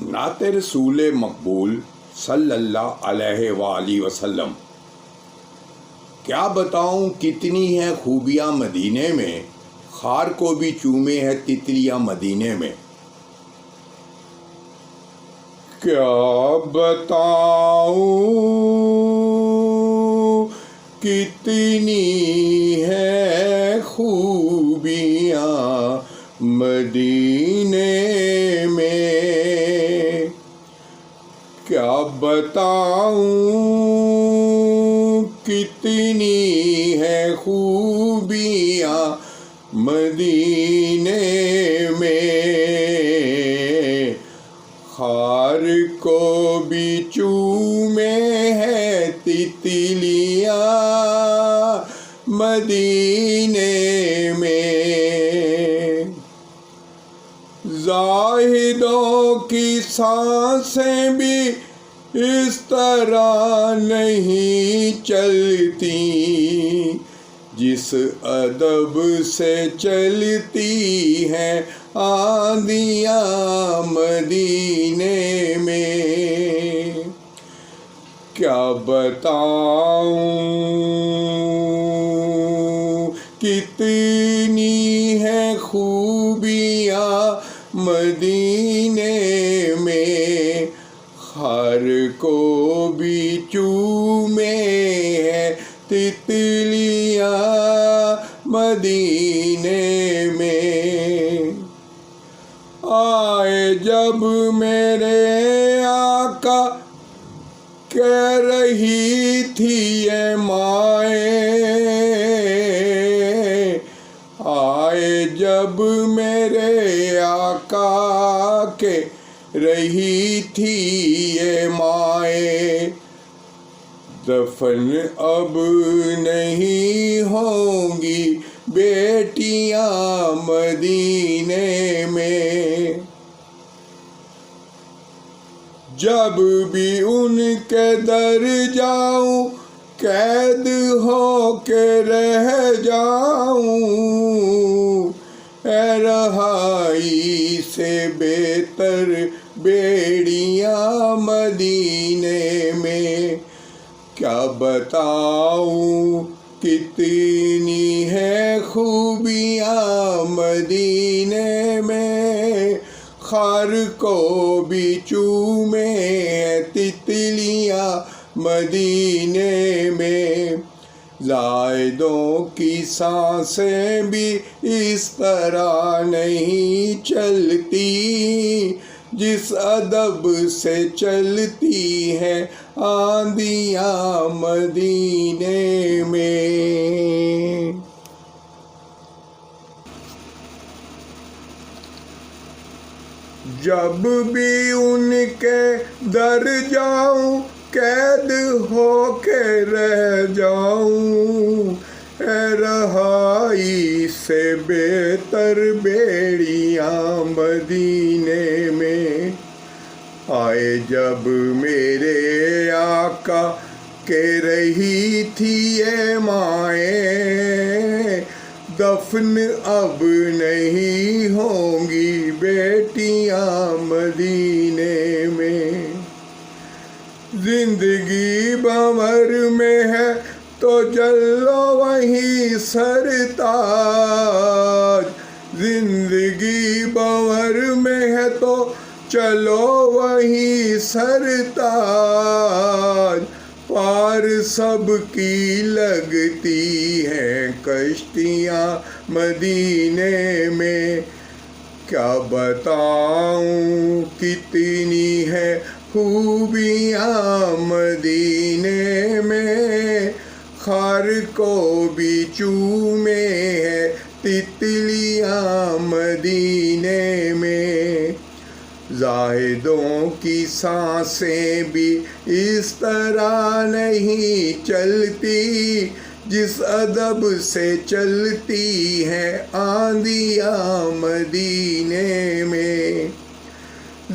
نعت رسول مقبول صلی اللہ علیہ وآلہ وسلم۔ کیا بتاؤں کتنی ہے خوبیاں مدینے میں، خار کو بھی چومے ہے تتلیاں مدینے میں۔ کیا بتاؤں کتنی ہے خوبیاں مدینے میں، کیا بتاؤں کتنی ہے خوبیاں مدینے میں، خار کو بھی چومے ہے تتلیاں مدینے میں۔ زاہدوں کی سانسیں بھی اس طرح نہیں چلتی، جس ادب سے چلتی ہیں آندیاں مدینے میں۔ کیا بتاؤں کتنی ہے خوبیاں مدینے میں، خار کو بھی چومے ہے تتلیاں مدینے میں۔ آئے جب میرے آقا کہہ رہی تھی اے مائیں، آئے جب میرے آقا کے رہی تھی اے مائیں، دفن اب نہیں ہوں گی بیٹیاں مدینے میں۔ جب بھی ان کے در جاؤں قید ہو کے رہ جاؤں، اے رہائی سے بہتر بیڑیاں مدینے میں۔ کیا بتاؤں کتنی ہے خوبیاں مدینے میں، خار کو بھی چومے تتلیاں مدینے میں۔ زائدوں کی سانسیں بھی اس طرح نہیں چلتی، جس ادب سے چلتی ہے آندیاں مدینے میں۔ جب بھی ان کے در جاؤں قید ہو کے رہ جاؤں، اے رہائی سے بہتر بیڑیاں مدینے میں۔ آئے جب میرے آقا کہہ رہی تھی اے مائیں، دفن اب نہیں ہوں گی بیٹیاں مدینے میں۔ زندگی بھنور میں ہے تو چلو وہیں سرتاج، زندگی بھنور میں ہے تو چلو وہیں سرتاج، پار سب کی لگتی ہیں کشتیاں مدینے میں۔ کیا بتاؤں کتنی ہے خوبیاں مدینے میں، خار کو بھی چومے ہے تتلیاں مدینے میں۔ زاہدوں کی سانسیں بھی اس طرح نہیں چلتی، جس ادب سے چلتی ہیں آندیاں مدینے میں۔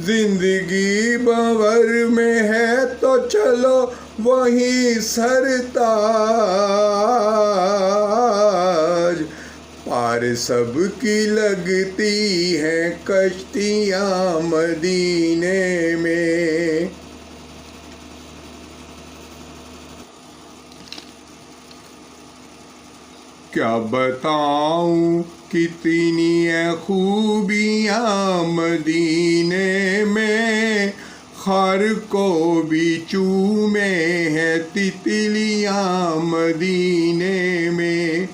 زندگی بھنور میں ہے تو چلو وہیں سرتاج، پار سب کی لگتی ہیں کشتیاں مدینے میں۔ کیا بتاؤں کتنی ہیں خوبیاں مدینے میں، خر کو بھی چومے ہیں تتلیاں مدینے میں۔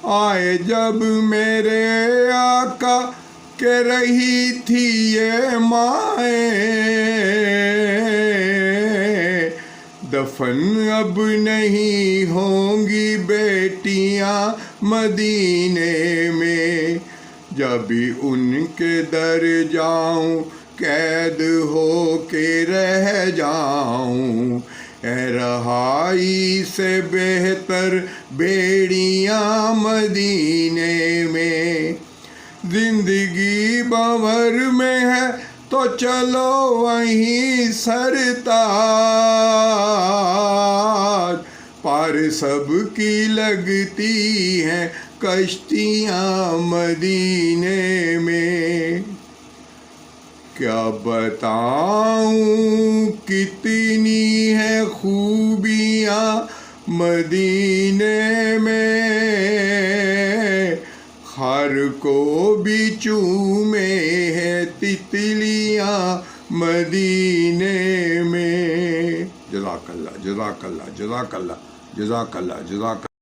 آئے جب میرے آقا کہ رہی تھی یہ مائیں، دفن اب نہیں ہوں گی بیٹیاں مدینے میں، جب ان کے در جاؤں قید ہو کے رہ جاؤں، اے رہائی سے بہتر بیڑیاں مدینے میں۔ زندگی بھنور میں ہے تو چلو وہیں سرتاج، پار سب کی لگتی ہیں کشتیاں مدینے میں۔ کیا بتاؤں کتنی ہیں خوبیاں مدینے میں، خر کو بھی چومے ہیں تتلیاں مدینے میں۔ جزاک اللہ، جزاک اللہ، جزاک اللہ، جزاک اللہ، جزاک اللہ۔